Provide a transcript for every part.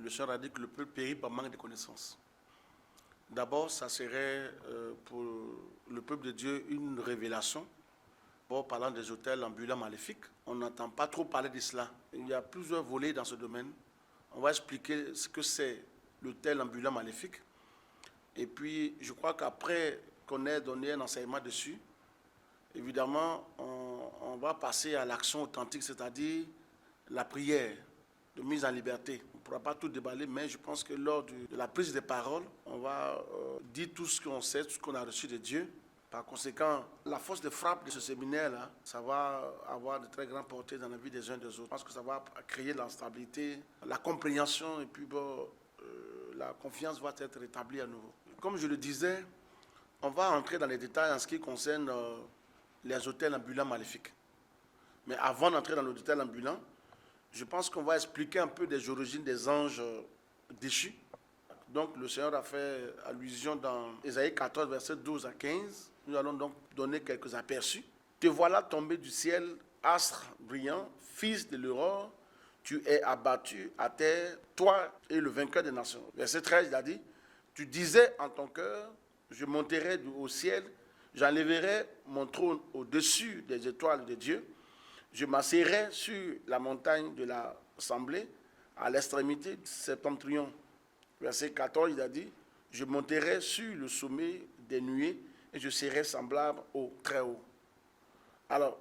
le Seigneur a dit que le peuple périt par manque de connaissances. D'abord, ça serait pour le peuple de Dieu une révélation. Bon, parlant des autels ambulants maléfiques, on n'entend pas trop parler de cela. Il y a plusieurs volets dans ce domaine. On va expliquer ce que c'est l'autel ambulant maléfique. Et puis, je crois qu'après qu'on ait donné un enseignement dessus, évidemment, on va passer à l'action authentique, c'est-à-dire la prière de mise en liberté. On ne pourra pas tout déballer, mais je pense que lors de la prise de parole, on va dire tout ce qu'on sait, tout ce qu'on a reçu de Dieu. Par conséquent, la force de frappe de ce séminaire-là, ça va avoir de très grandes portées dans la vie des uns et des autres. Je pense que ça va créer la stabilité, la compréhension, et puis la confiance va être rétablie à nouveau. Comme je le disais, on va entrer dans les détails en ce qui concerne les autels ambulants maléfiques. Mais avant d'entrer dans l'autel ambulant, je pense qu'on va expliquer un peu des origines des anges déchus. Donc le Seigneur a fait allusion dans Ésaïe 14, versets 12 à 15. Nous allons donc donner quelques aperçus. Te voilà tombé du ciel, astre brillant, fils de l'aurore, tu es abattu à terre, toi et le vainqueur des nations. Verset 13, il a dit, tu disais en ton cœur, je monterai au ciel, j'enlèverai mon trône au-dessus des étoiles de Dieu, je m'asserai sur la montagne de l'assemblée, à l'extrémité du septentrion. Verset 14, il a dit, je monterai sur le sommet des nuées et je serai semblable au Très-Haut. Alors,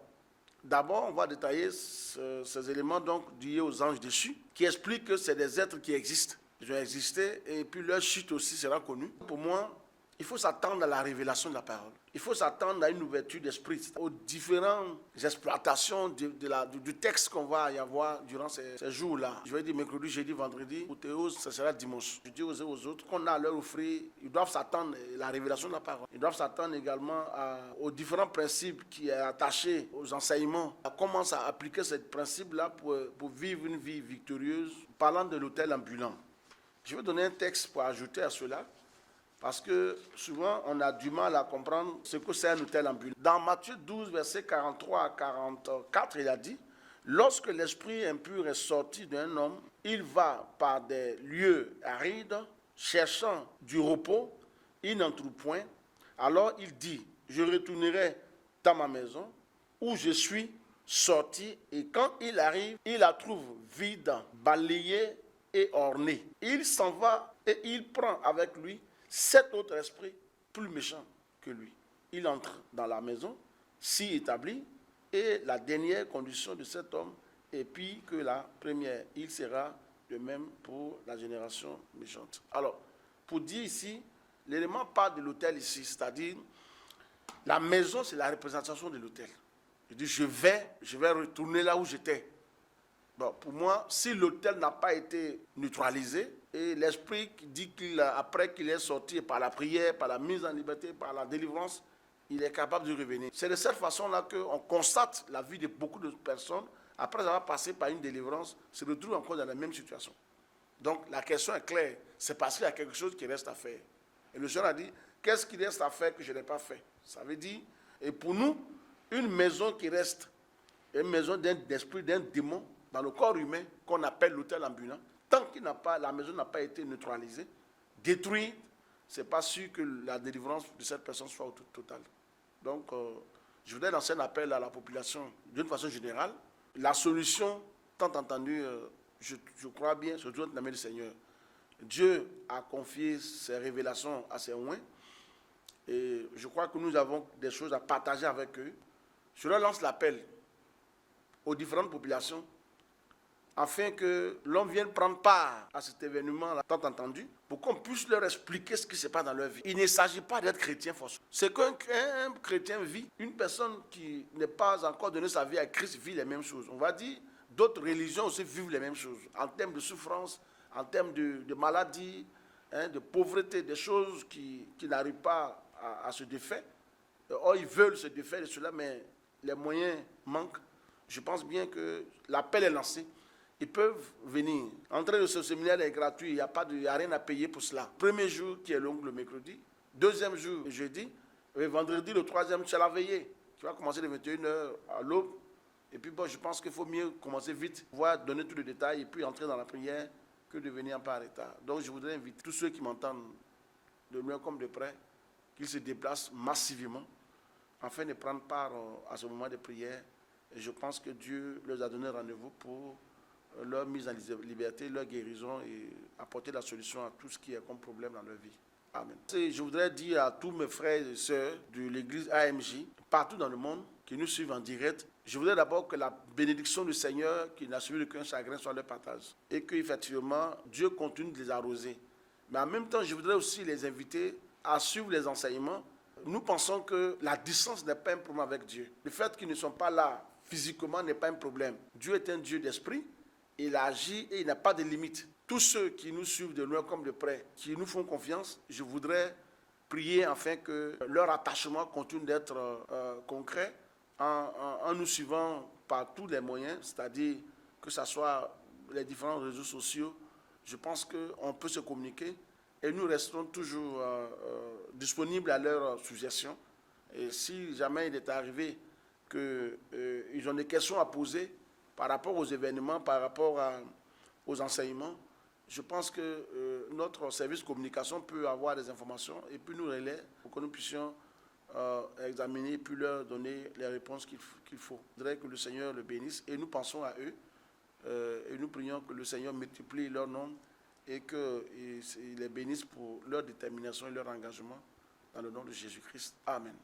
d'abord, on va détailler ces éléments donc liés aux anges déchus, qui expliquent que c'est des êtres qui existent. Ils ont existé et puis leur chute aussi sera connue. Pour moi, il faut s'attendre à la révélation de la parole. Il faut s'attendre à une ouverture d'esprit, aux différentes exploitations du texte qu'on va y avoir durant ces jours-là. Je vais dire mercredi, jeudi, vendredi, ou théos, ce sera dimanche. Je dis aux autres qu'on a à leur offrir, ils doivent s'attendre à la révélation de la parole. Ils doivent s'attendre également aux différents principes qui sont attachés aux enseignements. On commence à appliquer ces principes-là pour vivre une vie victorieuse. Parlant de l'autel ambulant, je vais donner un texte pour ajouter à cela. Parce que souvent, on a du mal à comprendre ce que c'est un autel ambulant. Dans Matthieu 12, versets 43 à 44, il a dit, « Lorsque l'esprit impur est sorti d'un homme, il va par des lieux arides, cherchant du repos, il n'en trouve point. Alors il dit, je retournerai dans ma maison, où je suis sorti, et quand il arrive, il la trouve vide, balayée et ornée. Il s'en va et il prend avec lui 7 autres esprits plus méchants que lui. Il entre dans la maison, s'y établit, et la dernière condition de cet homme est pire que la première. Il sera de même pour la génération méchante. Alors, pour dire ici, l'élément parle de l'autel ici, c'est-à-dire la maison, c'est la représentation de l'autel. Je dis, je vais retourner là où j'étais. Bon, pour moi, si l'autel n'a pas été neutralisé, et l'esprit qui dit qu'après qu'il est sorti par la prière, par la mise en liberté, par la délivrance, il est capable de revenir. C'est de cette façon-là qu'on constate la vie de beaucoup de personnes, après avoir passé par une délivrance, se retrouvent encore dans la même situation. Donc la question est claire, c'est parce qu'il y a quelque chose qui reste à faire. Et le Seigneur a dit, qu'est-ce qui reste à faire que je n'ai pas fait? Ça veut dire, et pour nous, une maison qui reste, une maison d'un esprit, d'un démon, dans le corps humain, qu'on appelle l'autel ambulant, tant que la maison n'a pas été neutralisée, détruite, ce n'est pas sûr que la délivrance de cette personne soit totale. Donc, je voudrais lancer un appel à la population d'une façon générale. La solution, tant entendu, je crois bien, se trouve dans la main du Seigneur. Dieu a confié ses révélations à ses oints et je crois que nous avons des choses à partager avec eux. Je leur lance l'appel aux différentes populations afin que l'on vienne prendre part à cet événement-là, tant entendu, pour qu'on puisse leur expliquer ce qui se passe dans leur vie. Il ne s'agit pas d'être chrétien forcément. C'est qu'un chrétien vit, une personne qui n'est pas encore donné sa vie à Christ vit les mêmes choses. On va dire, d'autres religions aussi vivent les mêmes choses, en termes de souffrance, en termes de maladie, de pauvreté, des choses qui n'arrivent pas à se défaire. Or, ils veulent se défaire de cela, mais les moyens manquent. Je pense bien que l'appel est lancé. Ils peuvent venir. Entrer de ce séminaire est gratuit, il n'y a rien à payer pour cela. Premier jour qui est long, le mercredi. Deuxième jour, jeudi. Et vendredi, le troisième, c'est la veillée. Tu vas commencer de 21h à l'aube. Et puis, je pense qu'il faut mieux commencer vite, voir donner tous les détails et puis entrer dans la prière que de venir un peu en retard. Donc je voudrais inviter tous ceux qui m'entendent de loin comme de près, qu'ils se déplacent massivement afin de prendre part à ce moment de prière. Et je pense que Dieu leur a donné rendez-vous pour leur mise en liberté, leur guérison et apporter la solution à tout ce qui est comme problème dans leur vie. Amen. Je voudrais dire à tous mes frères et sœurs de l'église AMJ, partout dans le monde, qui nous suivent en direct, je voudrais d'abord que la bénédiction du Seigneur, qui n'a suivi aucun chagrin, soit leur partage. Et qu'effectivement, Dieu continue de les arroser. Mais en même temps, je voudrais aussi les inviter à suivre les enseignements. Nous pensons que la distance n'est pas un problème avec Dieu. Le fait qu'ils ne sont pas là physiquement n'est pas un problème. Dieu est un Dieu d'esprit. Il agit et il n'a pas de limite. Tous ceux qui nous suivent de loin comme de près, qui nous font confiance, je voudrais prier afin que leur attachement continue d'être concret en nous suivant par tous les moyens, c'est-à-dire que ce soit les différents réseaux sociaux. Je pense qu'on peut se communiquer et nous resterons toujours disponibles à leurs suggestions. Et si jamais il est arrivé qu'ils ont des questions à poser par rapport aux événements, par rapport aux enseignements, je pense que notre service de communication peut avoir des informations et puis nous relayer pour que nous puissions examiner et puis leur donner les réponses qu'il faut. Je voudrais que le Seigneur le bénisse et nous pensons à eux et nous prions que le Seigneur multiplie leur nombre et qu'il les bénisse pour leur détermination et leur engagement dans le nom de Jésus-Christ. Amen.